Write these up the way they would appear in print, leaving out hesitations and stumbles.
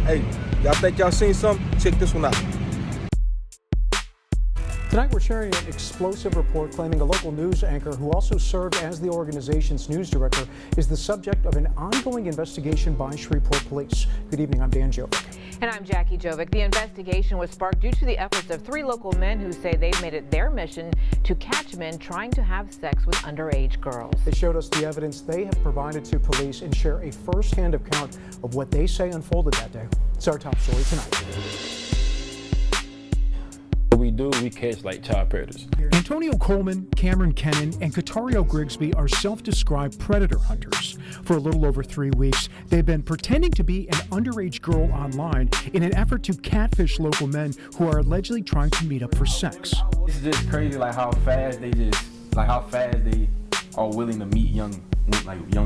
Hey, y'all think y'all seen something? Check this one out. Tonight we're sharing an explosive report claiming a local news anchor who also served as the organization's news director is the subject of an ongoing investigation by Shreveport Police. Good evening, I'm Dan Jovic. And I'm Jackie Jovic. The investigation was sparked due to the efforts of 3 local men who say they've made it their mission to catch men trying to have sex with underage girls. They showed us the evidence they have provided to police and share a first-hand account of what they say unfolded that day. It's our top story tonight. We catch like child predators. Antonio Coleman, Cameron Kennan, and Katario Grigsby are self-described predator hunters. For a little over 3 weeks, they've been pretending to be an underage girl online in an effort to catfish local men who are allegedly trying to meet up for sex. It's just crazy, like how fast they are willing to meet young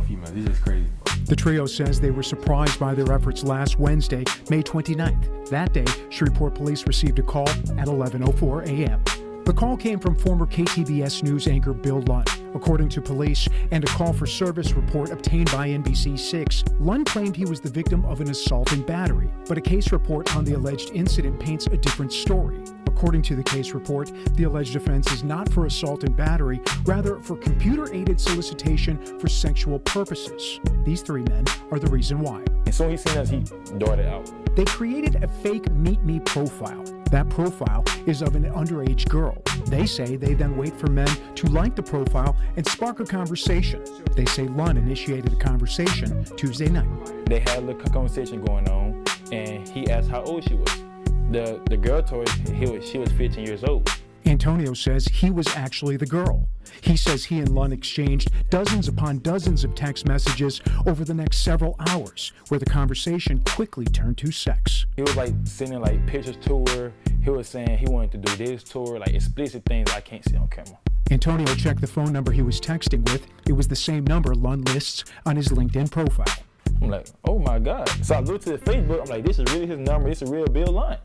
females. It's just crazy. The trio says they were surprised by their efforts last Wednesday, May 29th. That day, Shreveport Police received a call at 11:04 a.m. The call came from former KTBS News anchor Bill Lund. According to police and a call for service report obtained by NBC6, Lund claimed he was the victim of an assault and battery, but a case report on the alleged incident paints a different story. According to the case report, the alleged offense is not for assault and battery, rather for computer-aided solicitation for sexual purposes. These 3 men are the reason why. As soon as he seen us, he darted out. They created a fake Meet Me profile. That profile is of an underage girl. They say they then wait for men to like the profile and spark a conversation. They say Lund initiated the conversation Tuesday night. They had a little conversation going on, and he asked how old she was. The girl told him she was 15 years old. Antonio says he was actually the girl. He says he and Lund exchanged dozens upon dozens of text messages over the next several hours, where the conversation quickly turned to sex. He was like sending like pictures to her. He was saying he wanted to do this to her, like explicit things I can't see on camera. Antonio checked the phone number he was texting with. It was the same number Lund lists on his LinkedIn profile. I'm like, oh my God. So I looked to the Facebook, I'm like, this is really his number, this is real Bill Lund.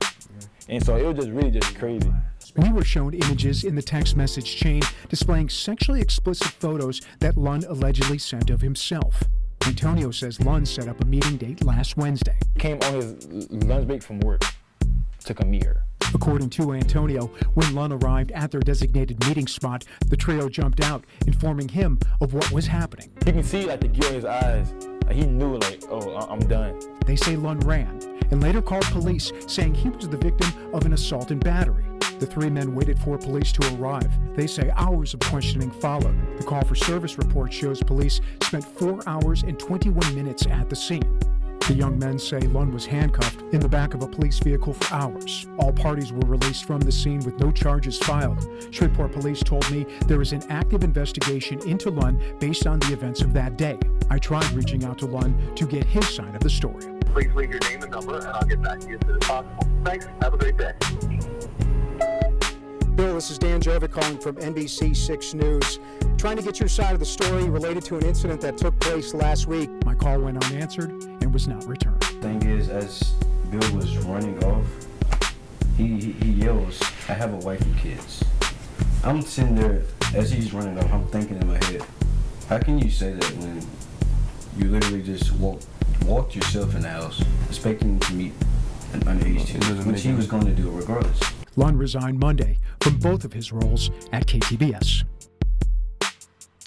And so it was just really crazy. We were shown images in the text message chain displaying sexually explicit photos that Lund allegedly sent of himself. Antonio says Lund set up a meeting date last Wednesday. Came on his lunch break from work to come meet her. According to Antonio, when Lund arrived at their designated meeting spot, the trio jumped out, informing him of what was happening. You can see like the guilt in his eyes. Like, he knew like, oh, I'm done. They say Lund ran and later called police, saying he was the victim of an assault and battery. The 3 men waited for police to arrive. They say hours of questioning followed. The call for service report shows police spent 4 hours and 21 minutes at the scene. The young men say Lund was handcuffed in the back of a police vehicle for hours. All parties were released from the scene with no charges filed. Shreveport Police told me there is an active investigation into Lund based on the events of that day. I tried reaching out to Lund to get his side of the story. Please leave your name and number, and I'll get back to you as soon as possible. Thanks. Have a great day. Bill, this is Dan Jovic calling from NBC6 News. Trying to get your side of the story related to an incident that took place last week. My call went unanswered and was not returned. Thing is, as Bill was running off, he yells, "I have a wife and kids." I'm sitting there, as he's running off, I'm thinking in my head, how can you say that when you literally just walked yourself in the house, expecting to meet an underage child, which he was going to do regardless. Lund resigned Monday from both of his roles at KTBS.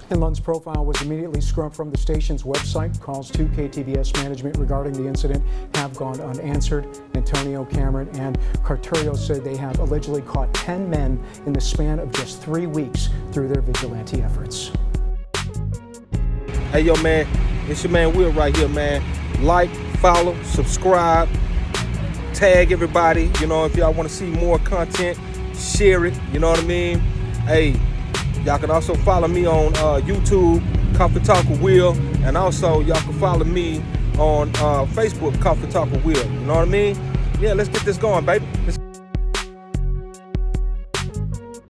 And Lund's profile was immediately scrubbed from the station's website. Calls to KTBS management regarding the incident have gone unanswered. Antonio, Cameron, and Carterio said they have allegedly caught 10 men in the span of just 3 weeks through their vigilante efforts. Hey, yo, man, it's your man Will right here, man. Like, follow, subscribe, tag everybody. You know, if y'all want to see more content, share it. You know what I mean? Hey, y'all can also follow me on YouTube, Coffee Talk with Will, and also y'all can follow me on Facebook, Coffee Talk with Will. You know what I mean? Yeah, let's get this going, baby.